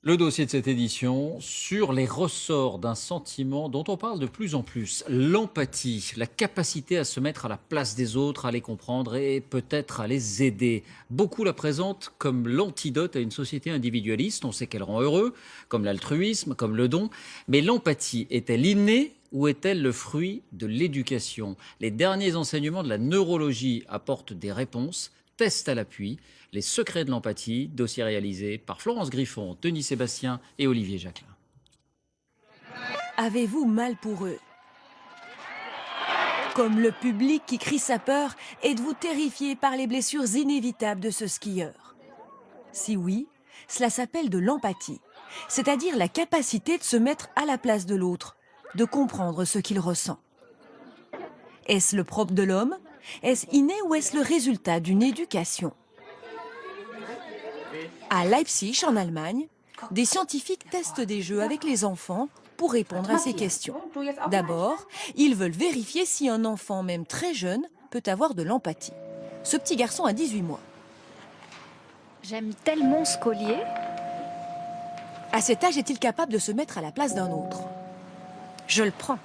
Le dossier de cette édition sur les ressorts d'un sentiment dont on parle de plus en plus, l'empathie, la capacité à se mettre à la place des autres, à les comprendre et peut-être à les aider. Beaucoup la présentent comme l'antidote à une société individualiste, on sait qu'elle rend heureux, comme l'altruisme, comme le don, mais l'empathie est-elle innée ou est-elle le fruit de l'éducation? Les derniers enseignements de la neurologie apportent des réponses. Test à l'appui, les secrets de l'empathie, dossier réalisé par Florence Griffon, Denis Sébastien et Olivier Jacquelin. Avez-vous mal pour eux? Comme le public qui crie sa peur, êtes-vous terrifié par les blessures inévitables de ce skieur? Si oui, cela s'appelle de l'empathie, c'est-à-dire la capacité de se mettre à la place de l'autre, de comprendre ce qu'il ressent. Est-ce le propre de l'homme? Est-ce inné ou est-ce le résultat d'une éducation? À Leipzig, en Allemagne, des scientifiques testent des jeux avec les enfants pour répondre à ces questions. D'abord, ils veulent vérifier si un enfant, même très jeune, peut avoir de l'empathie. Ce petit garçon a 18 mois. J'aime tellement ce collier. À cet âge, est-il capable de se mettre à la place d'un autre? Je le prends.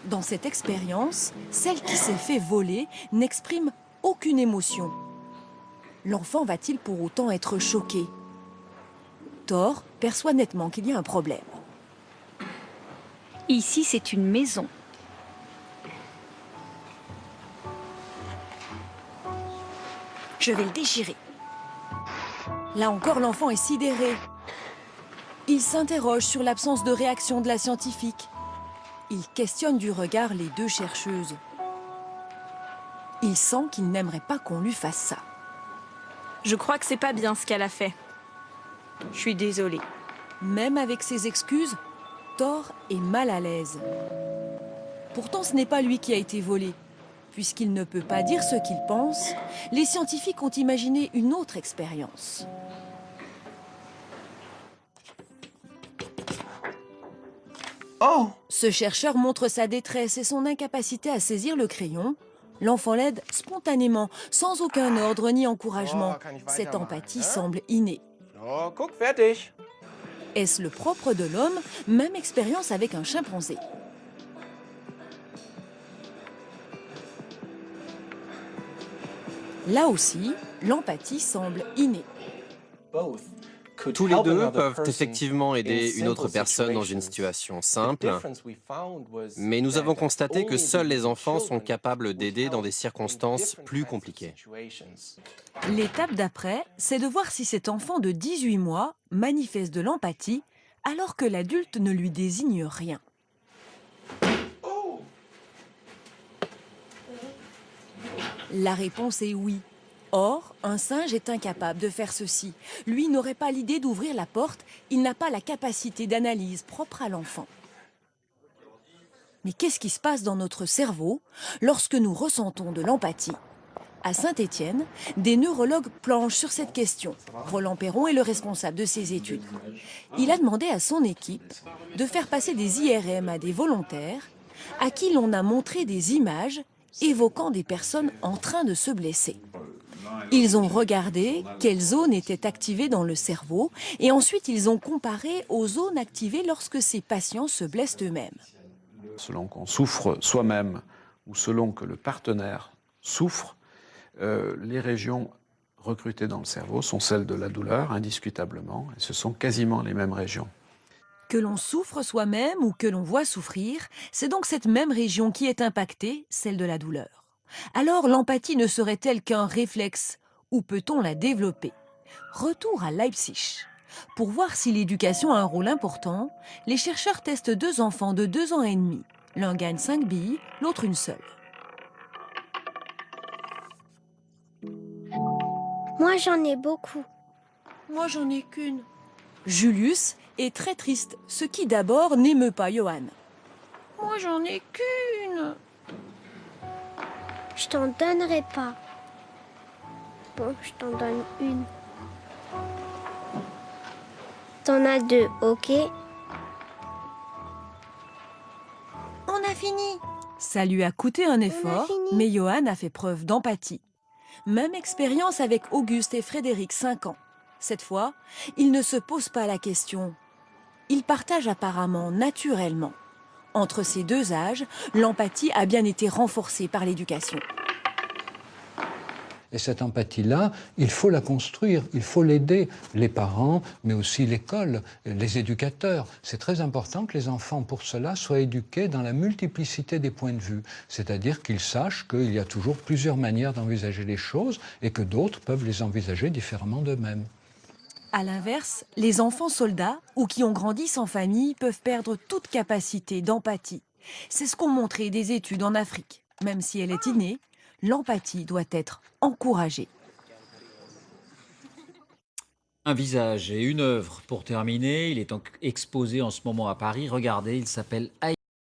Dans cette expérience, celle qui s'est fait voler n'exprime aucune émotion. L'enfant va-t-il pour autant être choqué? Thor perçoit nettement qu'il y a un problème. Ici, c'est une maison. Je vais le déchirer. Là encore, l'enfant est sidéré. Il s'interroge sur l'absence de réaction de la scientifique. Il questionne du regard les deux chercheuses. Il sent qu'il n'aimerait pas qu'on lui fasse ça. Je crois que c'est pas bien ce qu'elle a fait. Je suis désolée. Même avec ses excuses, Thor est mal à l'aise. Pourtant, ce n'est pas lui qui a été volé. Puisqu'il ne peut pas dire ce qu'il pense, les scientifiques ont imaginé une autre expérience. Oh! Ce chercheur montre sa détresse et son incapacité à saisir le crayon. L'enfant l'aide spontanément, sans aucun ordre ni encouragement. Cette empathie semble innée. Oh, guck, fertig. Est-ce le propre de l'homme? Même expérience avec un chimpanzé. Là aussi, l'empathie semble innée. Tous les deux peuvent effectivement aider une autre personne dans une situation simple, mais nous avons constaté que seuls les enfants sont capables d'aider dans des circonstances plus compliquées. L'étape d'après, c'est de voir si cet enfant de 18 mois manifeste de l'empathie alors que l'adulte ne lui désigne rien. La réponse est oui. Or, un singe est incapable de faire ceci. Lui n'aurait pas l'idée d'ouvrir la porte, il n'a pas la capacité d'analyse propre à l'enfant. Mais qu'est-ce qui se passe dans notre cerveau lorsque nous ressentons de l'empathie? À Saint-Étienne, des neurologues planchent sur cette question. Roland Perron est le responsable de ces études. Il a demandé à son équipe de faire passer des IRM à des volontaires à qui l'on a montré des images évoquant des personnes en train de se blesser. Ils ont regardé quelles zones étaient activées dans le cerveau et ensuite ils ont comparé aux zones activées lorsque ces patients se blessent eux-mêmes. Selon qu'on souffre soi-même ou selon que le partenaire souffre, les régions recrutées dans le cerveau sont celles de la douleur, indiscutablement, et ce sont quasiment les mêmes régions. Que l'on souffre soi-même ou que l'on voit souffrir, c'est donc cette même région qui est impactée, celle de la douleur. Alors l'empathie ne serait-elle qu'un réflexe ou peut-on la développer? Retour à Leipzig. Pour voir si l'éducation a un rôle important, les chercheurs testent deux enfants de 2 ans et demi. L'un gagne 5 billes, l'autre une seule. Moi, j'en ai beaucoup. Moi, j'en ai qu'une. Julius est très triste, ce qui d'abord n'émeut pas Johan. Moi, j'en ai qu'une. Je t'en donnerai pas. Bon, je t'en donne une. T'en as 2, ok? On a fini. Ça lui a coûté un effort, fini. mais Johan a fait preuve d'empathie. Même expérience avec Auguste et Frédéric, 5 ans. Cette fois, ils ne se posent pas la question. Ils partagent apparemment naturellement. Entre ces deux âges, l'empathie a bien été renforcée par l'éducation. Et cette empathie-là, il faut la construire, il faut l'aider, les parents, mais aussi l'école, les éducateurs. C'est très important que les enfants, pour cela, soient éduqués dans la multiplicité des points de vue. C'est-à-dire qu'ils sachent qu'il y a toujours plusieurs manières d'envisager les choses et que d'autres peuvent les envisager différemment d'eux-mêmes. À l'inverse, les enfants soldats ou qui ont grandi sans famille peuvent perdre toute capacité d'empathie. C'est ce qu'ont montré des études en Afrique. Même si elle est innée, l'empathie doit être encouragée. Un visage et une œuvre pour terminer. Il est exposé en ce moment à Paris. Regardez, il s'appelle